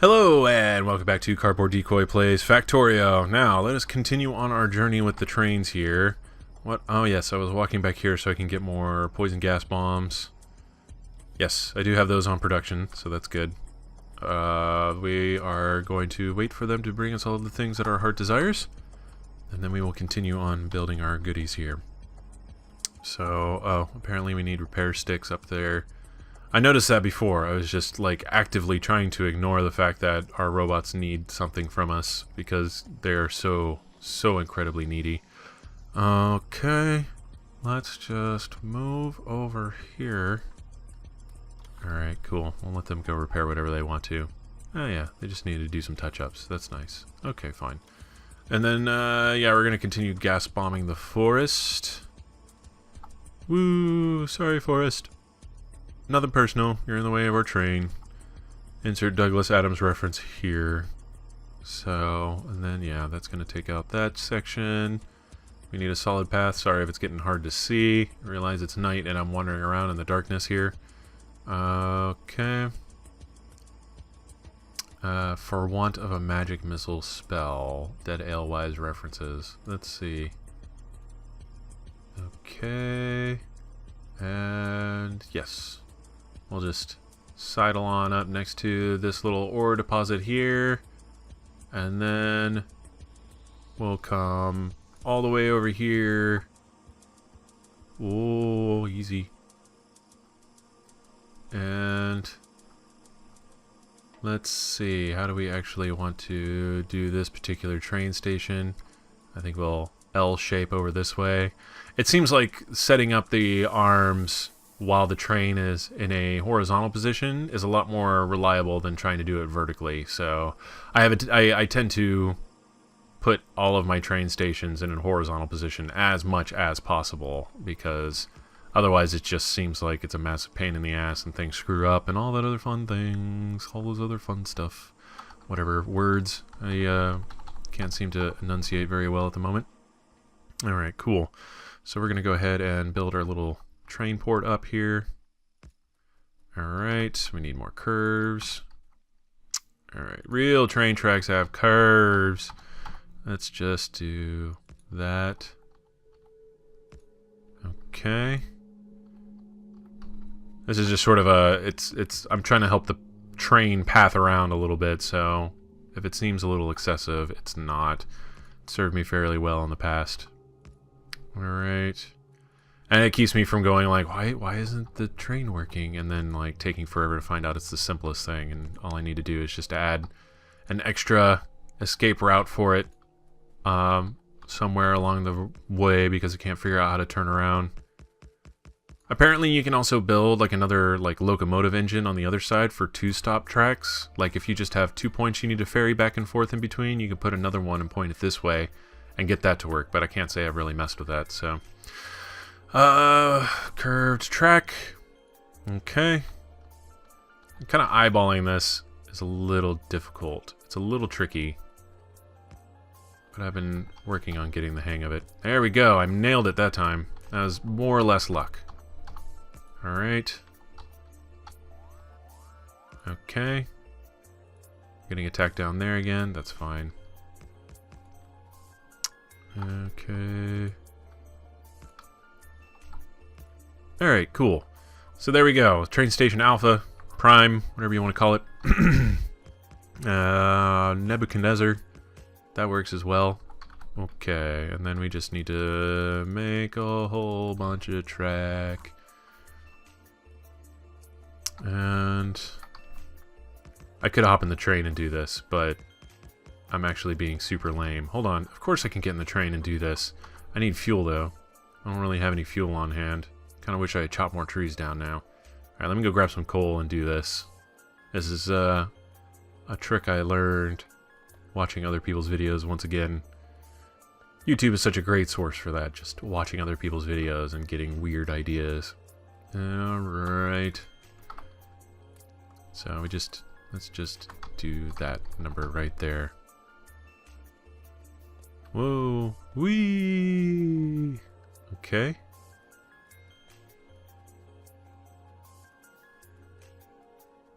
Hello and welcome back to Cardboard Decoy Plays Factorio. Now, let us continue on our journey with the trains here. What? Oh yes, I was walking back here so I can get more poison gas bombs. Yes, I do have those on production, so that's good. We are going to wait for them to bring us all of the things that our heart desires, and then we will continue on building our goodies here. So, oh, apparently we need repair sticks up there. I noticed that before. I was just like actively trying to ignore the fact that our robots need something from us because they're so incredibly needy. Okay, let's just move over here. Alright, cool. We'll let them go repair whatever they want to. Oh yeah, they just need to do some touch-ups. That's nice. Okay, fine. And then, yeah, we're gonna continue gas bombing the forest. Woo! Sorry, forest. Nothing personal. You're in the way of our train. Insert Douglas Adams reference here. So, and then, yeah, that's going to take out that section. We need a solid path. Sorry if it's getting hard to see. I realize it's night and I'm wandering around in the darkness here. Okay. For want of a magic missile spell. Dead Alewise's references. Let's see. Okay. And yes. We'll just sidle on up next to this little ore deposit here. And then we'll come all the way over here. Oh, easy. And let's see, how do we actually want to do this particular train station? I think we'll L shape over this way. It seems like setting up the arms while the train is in a horizontal position is a lot more reliable than trying to do it vertically. So I tend to put all of my train stations in a horizontal position as much as possible, because otherwise it just seems like it's a massive pain in the ass and things screw up and all that other fun things, all those other fun stuff, whatever words I can't seem to enunciate very well at the moment. Alright, cool. So we're going to go ahead and build our little train port up here. Alright, we need more curves. Alright, real train tracks have curves. Let's just do that. Okay. This is just sort of a, I'm trying to help the train path around a little bit, so if it seems a little excessive, it's not. It served me fairly well in the past. Alright. And it keeps me from going like, why isn't the train working? And then like taking forever to find out it's the simplest thing, and all I need to do is just add an extra escape route for it somewhere along the way because I can't figure out how to turn around. Apparently you can also build like another like locomotive engine on the other side for two-stop tracks. Like if you just have 2 points you need to ferry back and forth in between, you can put another one and point it this way and get that to work, but I can't say I've really messed with that, so. Curved track. Okay. Kind of eyeballing this is a little difficult. It's a little tricky. But I've been working on getting the hang of it. There we go. I nailed it that time. That was more or less luck. Alright. Okay. Getting attacked down there again. That's fine. Okay. Alright, cool. So there we go. Train Station Alpha, Prime, whatever you want to call it. Nebuchadnezzar. That works as well. Okay, and then we just need to make a whole bunch of track. And I could hop in the train and do this, but I'm actually being super lame. Hold on. Of course I can get in the train and do this. I need fuel, though. I don't really have any fuel on hand. Kind of wish I had chopped more trees down now. Alright, let me go grab some coal and do this. This is a trick I learned watching other people's videos once again. YouTube is such a great source for that, just watching other people's videos and getting weird ideas. Alright. So let's just do that number right there. Whoa. Whee! Okay.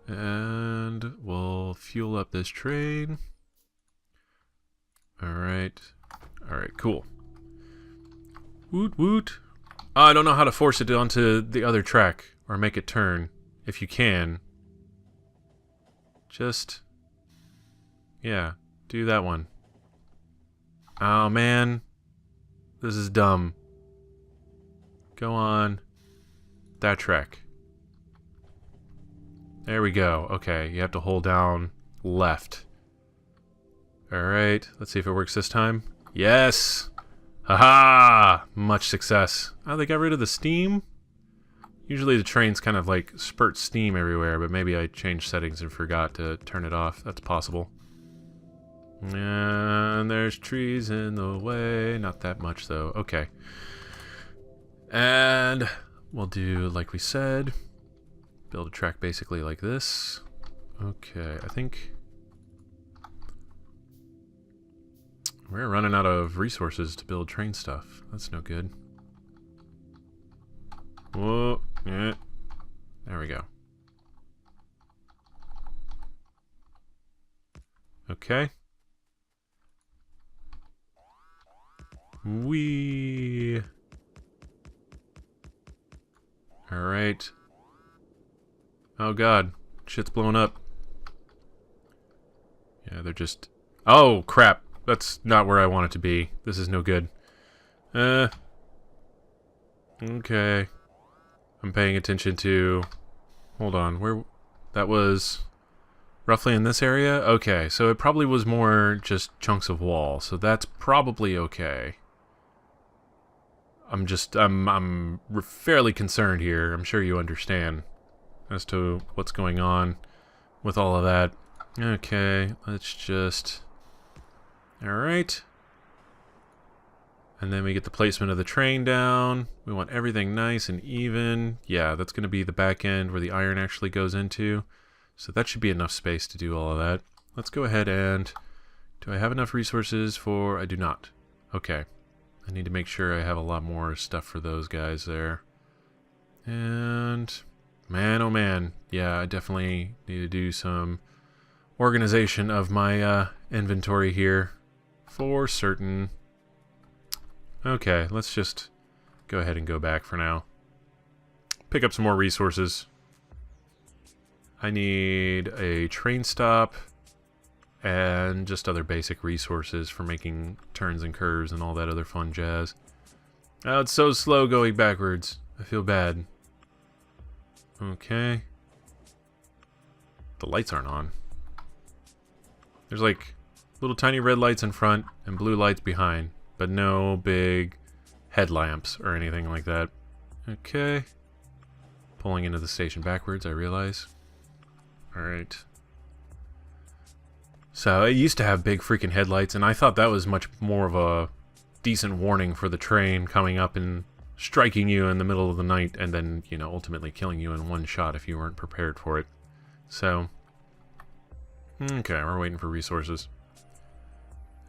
And we'll fuel up this train. Alright. Alright, cool. Woot woot. I don't know how to force it onto the other track or make it turn. If you can. Just... yeah, do that one. Oh man. This is dumb. Go on. That track. There we go. Okay, you have to hold down left. Alright, let's see if it works this time. Yes! Haha! Much success. Oh, they got rid of the steam? Usually the trains kind of like spurt steam everywhere, but maybe I changed settings and forgot to turn it off. That's possible. And there's trees in the way. Not that much though. Okay. And we'll do like we said. Build a track basically like this. Okay, I think we're running out of resources to build train stuff. That's no good. Whoa, yeah. There we go. Okay. Wee. Alright. Oh god. Shit's blown up. Yeah, they're just... oh, crap. That's not where I want it to be. This is no good. Okay. I'm paying attention to... hold on. Where... that was... roughly in this area? Okay, so it probably was more just chunks of wall. So that's probably okay. I'm fairly concerned here. I'm sure you understand as to what's going on with all of that. Okay, let's just... alright. And then we get the placement of the train down. We want everything nice and even. Yeah, that's going to be the back end where the iron actually goes into. So that should be enough space to do all of that. Let's go ahead and... do I have enough resources for... I do not. Okay. I need to make sure I have a lot more stuff for those guys there. And... man, oh man. Yeah, I definitely need to do some organization of my inventory here. For certain. Okay, let's just go ahead and go back for now. Pick up some more resources. I need a train stop and just other basic resources for making turns and curves and all that other fun jazz. Oh, it's so slow going backwards. I feel bad. Okay. The lights aren't on. There's like little tiny red lights in front and blue lights behind, but no big headlamps or anything like that. Okay. Pulling into the station backwards, I realize. Alright. So, it used to have big freaking headlights, and I thought that was much more of a decent warning for the train coming up and striking you in the middle of the night, and then, you know, ultimately killing you in one shot if you weren't prepared for it. So, okay, we're waiting for resources.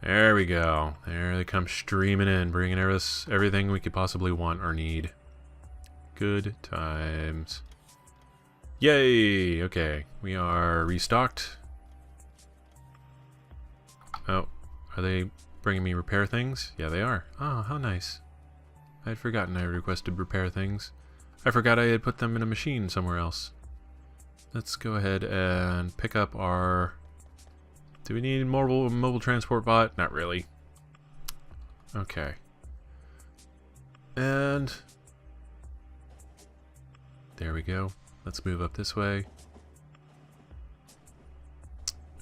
There we go. There they come streaming in, bringing us everything we could possibly want or need. Good times. Yay! Okay, we are restocked. Oh, are they bringing me repair things? Yeah, they are. Oh, how nice. I had forgotten I requested repair things. I forgot I had put them in a machine somewhere else. Let's go ahead and pick up our... do we need mobile transport bot? Not really. Okay. And... there we go. Let's move up this way.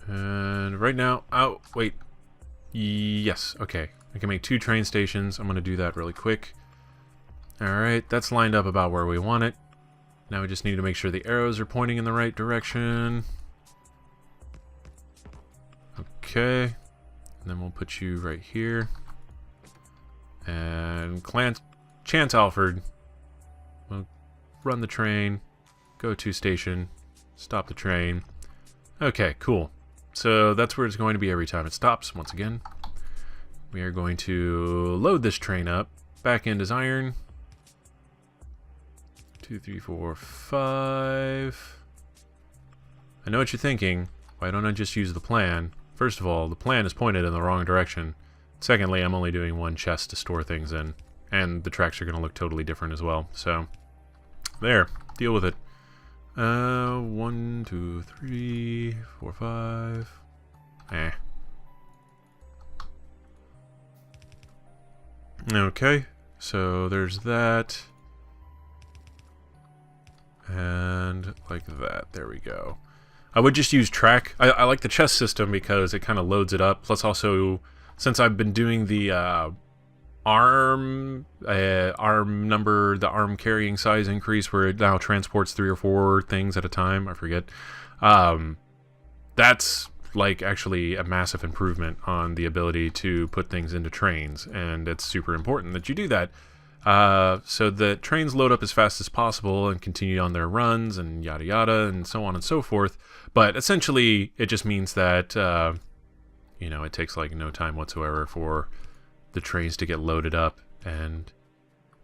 And right now... oh, wait. Yes, okay. I can make 2 train stations. I'm going to do that really quick. Alright, that's lined up about where we want it. Now we just need to make sure the arrows are pointing in the right direction. Okay. And then we'll put you right here. And Chance Alford. We'll run the train. Go to station. Stop the train. Okay, cool. So that's where it's going to be every time it stops. Once again, we are going to load this train up. Back end is iron. 2, 3, 4, 5. I know what you're thinking. Why don't I just use the plan? First of all, the plan is pointed in the wrong direction. Secondly, I'm only doing one chest to store things in. And the tracks are going to look totally different as well. So, there. Deal with it. 1, 2, 3, 4, 5. Eh. Okay. So, there's that. And like that. There we go. I would just use track. I like the chest system because it kind of loads it up. Plus also, since I've been doing the arm number, the arm carrying size increase where it now transports 3 or 4 things at a time. I forget. That's like actually a massive improvement on the ability to put things into trains. And it's super important that you do that. So the trains load up as fast as possible and continue on their runs and yada yada and so on and so forth. But essentially, it just means that, you know, it takes like no time whatsoever for the trains to get loaded up.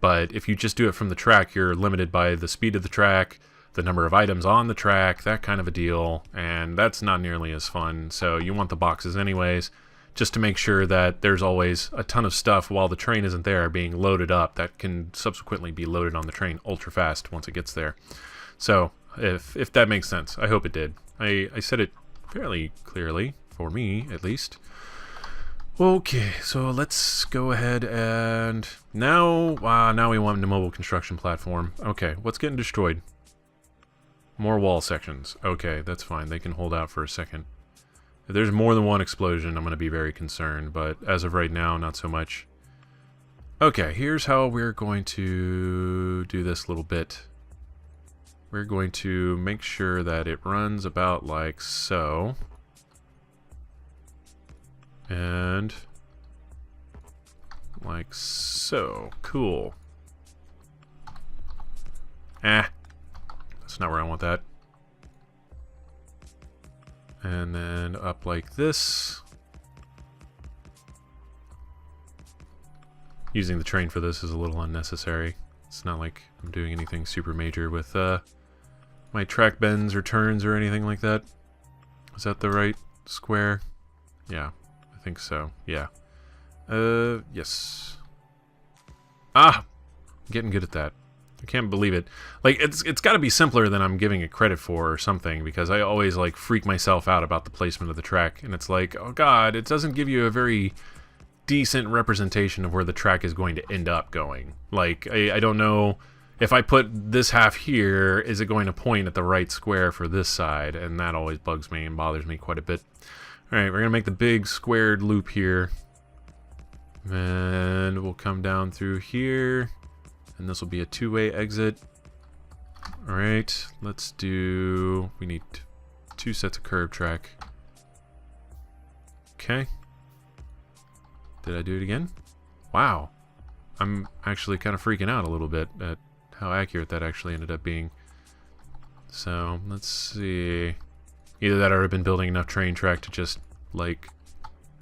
But if you just do it from the track, you're limited by the speed of the track, the number of items on the track, that kind of a deal. And that's not nearly as fun. So you want the boxes anyways, just to make sure that there's always a ton of stuff while the train isn't there being loaded up that can subsequently be loaded on the train ultra fast once it gets there. So, if that makes sense. I hope it did. I said it fairly clearly, for me at least. Okay, so let's go ahead and... Now we want the mobile construction platform. Okay, what's getting destroyed? More wall sections. Okay, that's fine. They can hold out for a second. If there's more than one explosion, I'm going to be very concerned, but as of right now, not so much. Okay, here's how we're going to do this little bit. We're going to make sure that it runs about like so. And like so. Cool. That's not where I want that. And then up like this. Using the train for this is a little unnecessary. It's not like I'm doing anything super major with my track bends or turns or anything like that. Is that the right square? Yeah, I think so. Yeah. Yes. Ah! I'm getting good at that. I can't believe it. Like, it's got to be simpler than I'm giving it credit for or something, because I always, like, freak myself out about the placement of the track, and it's like, oh god, it doesn't give you a very decent representation of where the track is going to end up going. Like, I don't know, if I put this half here, is it going to point at the right square for this side? And that always bugs me and bothers me quite a bit. Alright, we're going to make the big squared loop here. And we'll come down through here. And this will be a two-way exit. Alright, let's do... We need 2 sets of curb track. Okay. Did I do it again? Wow. I'm actually kind of freaking out a little bit at how accurate that actually ended up being. So, let's see. Either that or I've been building enough train track to just, like,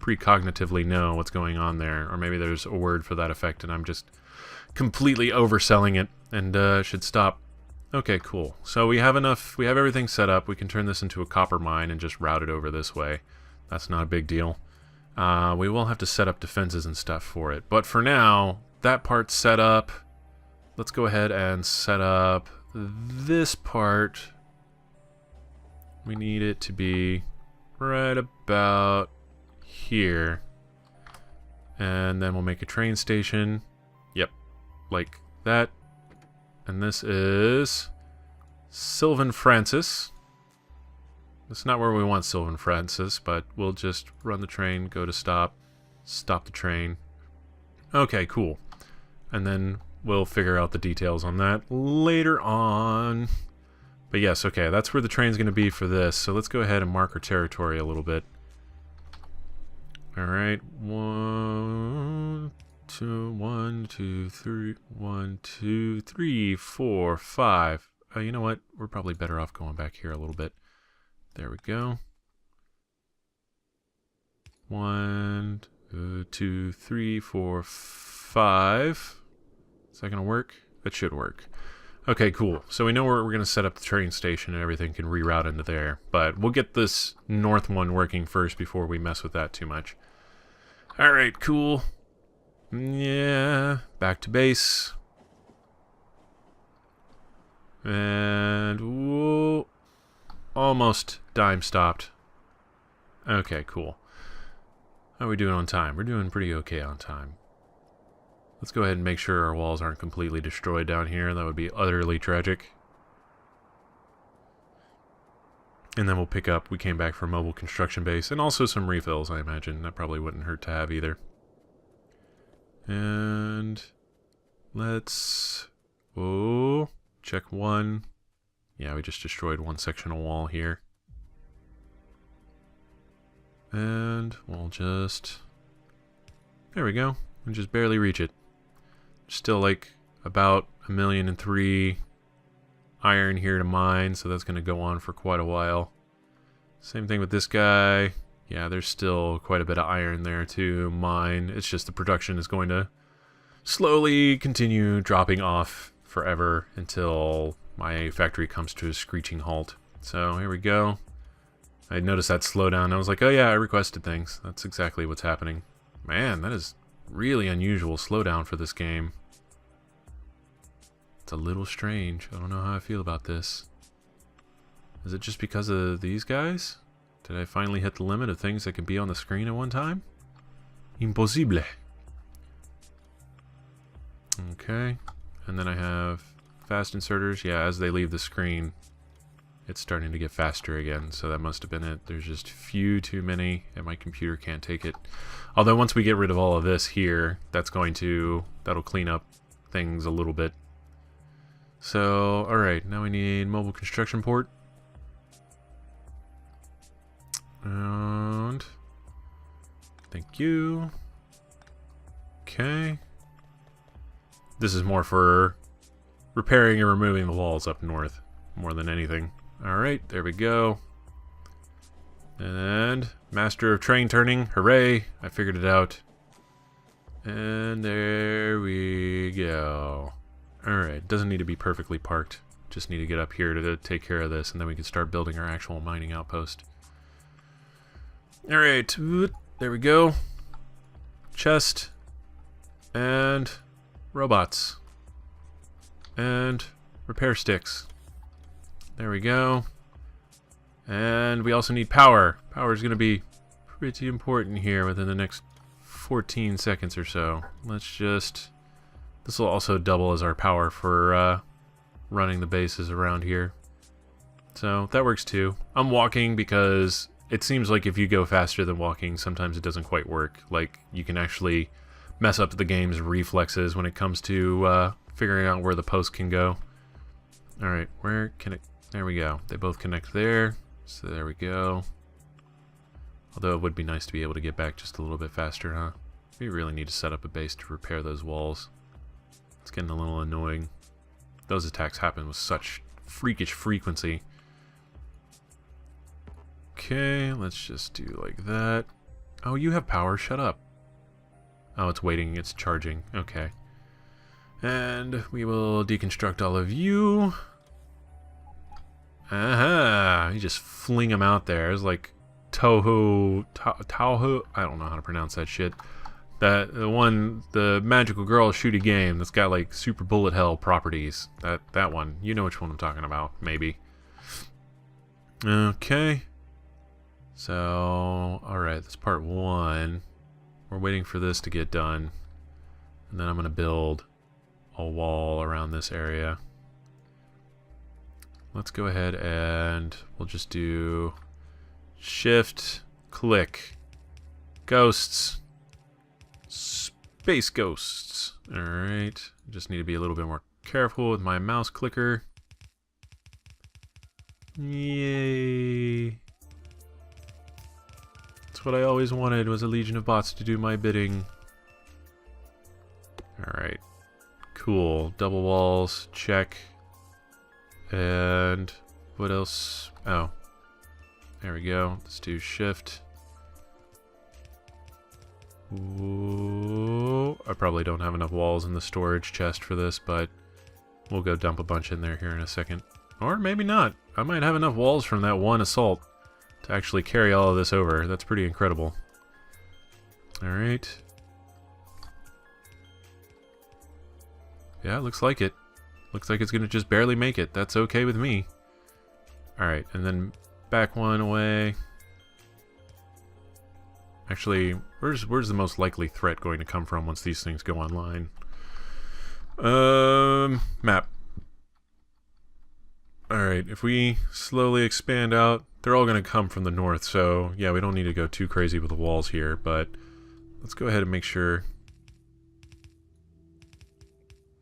precognitively know what's going on there. Or maybe there's a word for that effect and I'm just completely overselling it and should stop. Okay, cool. So we have enough, we have everything set up. We can turn this into a copper mine and just route it over this way. That's not a big deal. We will have to set up defenses and stuff for it. But for now, that part's set up. Let's go ahead and set up this part. We need it to be right about here. And then we'll make a train station. Yep, like that. And this is Sylvan Francis. That's not where we want Sylvan Francis, but we'll just run the train, go to stop, stop the train. Okay, cool. And then we'll figure out the details on that later on. But yes, okay, that's where the train's going to be for this. So let's go ahead and mark our territory a little bit. Alright, 1, 2, 3, 1, 2, 3, 4, 5. You know what? We're probably better off going back here a little bit. There we go. 1, 2, 3, 4, 5. Is that going to work? That should work. Okay, cool. So we know where we're going to set up the train station and everything can reroute into there. But we'll get this north one working first before we mess with that too much. Alright, cool. Yeah, back to base. And, whoa, almost dime stopped. Okay, cool. How are we doing on time? We're doing pretty okay on time. Let's go ahead and make sure our walls aren't completely destroyed down here. That would be utterly tragic. And then we'll pick up, we came back for a mobile construction base, and also some refills, I imagine. That probably wouldn't hurt to have either. And let's, oh, check one. Yeah, we just destroyed one section of wall here. And we'll just, there we go. We'll just barely reach it. Still like about 1,000,003 iron here to mine, so that's going to go on for quite a while. Same thing with this guy. Yeah, there's still quite a bit of iron there to mine. It's just the production is going to slowly continue dropping off forever until my factory comes to a screeching halt. So here we go. I noticed that slowdown. I was like, oh yeah, I requested things. That's exactly what's happening. Man, that is really unusual slowdown for this game. It's a little strange. I don't know how I feel about this. Is it just because of these guys? Did I finally hit the limit of things that can be on the screen at one time? Impossible. Okay. And then I have fast inserters. Yeah, as they leave the screen, it's starting to get faster again. So that must have been it. There's just few too many, and my computer can't take it. Although once we get rid of all of this here, that'll clean up things a little bit. So, alright, now we need mobile construction port. And thank you. Okay. This is more for repairing and removing the walls up north, more than anything. Alright, there we go. And master of train turning, hooray, I figured it out. And there we go. Alright, doesn't need to be perfectly parked. Just need to get up here to take care of this, and then we can start building our actual mining outpost. Alright, there we go. Chest. And robots. And repair sticks. There we go. And we also need power. Power is going to be pretty important here within the next 14 seconds or so. Let's just... This will also double as our power for running the bases around here. So that works too. I'm walking because it seems like if you go faster than walking, sometimes it doesn't quite work. Like, you can actually mess up the game's reflexes when it comes to figuring out where the post can go. Alright, where can it... There we go. They both connect there. So there we go. Although it would be nice to be able to get back just a little bit faster, huh? We really need to set up a base to repair those walls. It's getting a little annoying. Those attacks happen with such freakish frequency. Okay, let's just do like that. Oh, you have power. Shut up. Oh, it's waiting. It's charging. Okay. And we will deconstruct all of you. Aha! You just fling them out there. It's like Toho... Taohu... I don't know how to pronounce that shit. The magical girl shooty game that's got like super bullet hell properties. That one. You know which one I'm talking about, maybe. Okay. So, alright, that's part one. We're waiting for this to get done. And then I'm going to build a wall around this area. Let's go ahead and we'll just do shift, click, ghosts. Space ghosts. Alright. Just need to be a little bit more careful with my mouse clicker. Yay. That's what I always wanted, was a legion of bots to do my bidding. Alright. Cool. Double walls. Check. And what else? Oh. There we go. Let's do shift. Ooh, I probably don't have enough walls in the storage chest for this, but We'll go dump a bunch in there here in a second. Or maybe not. I might have enough walls from that one assault to actually carry all of this over. That's pretty incredible. Alright. Yeah, looks like it. Looks like it's going to just barely make it. That's okay with me. Alright, and then back one away. Actually, where's the most likely threat going to come from once these things go online? Map. Alright, if we slowly expand out, they're all going to come from the north, so yeah, we don't need to go too crazy with the walls here, but let's go ahead and make sure.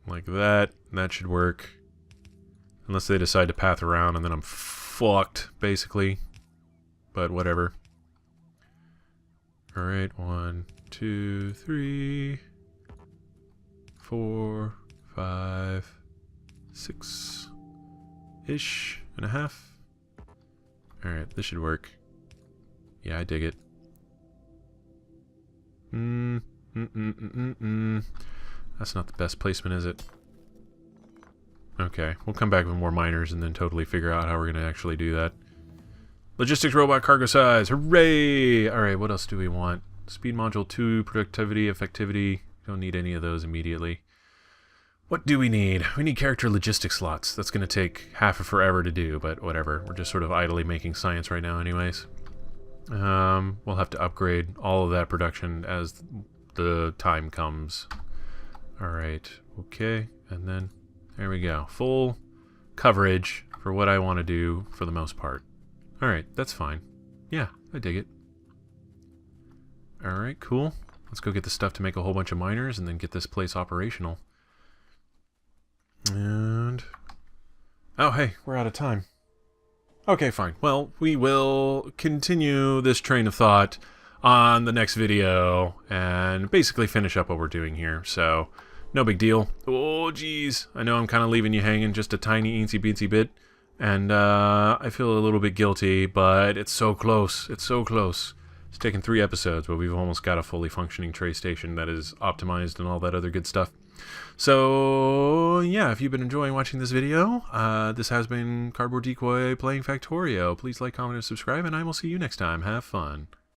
Like that. That should work. Unless they decide to path around and then I'm fucked, basically. But whatever. Alright, 1, 2, 3, 4, 5, 6-ish and a half. Alright, this should work. Yeah, I dig it. That's not the best placement, is it? Okay, we'll come back with more miners and then totally figure out how we're going to actually do that. Logistics robot cargo size, hooray! Alright, what else do we want? Speed module 2, productivity, effectivity. Don't need any of those immediately. What do we need? We need character logistics slots. That's going to take half a forever to do, but whatever. We're just sort of idly making science right now anyways. We'll have to upgrade all of that production as the time comes. Alright, okay, and then there we go. Full coverage for what I want to do for the most part. Alright, that's fine. Yeah, I dig it. Alright, cool. Let's go get the stuff to make a whole bunch of miners and then get this place operational. And... oh, hey, we're out of time. Okay, fine. Well, we will continue this train of thought on the next video and basically finish up what we're doing here. So, no big deal. Oh, geez. I know I'm kind of leaving you hanging just a tiny eensy-beensy bit. And I feel a little bit guilty, but it's so close. It's so close. It's taken 3 episodes, but we've almost got a fully functioning tray station that is optimized and all that other good stuff. So, yeah, if you've been enjoying watching this video, this has been Cardboard Decoy playing Factorio. Please like, comment, and subscribe, and I will see you next time. Have fun.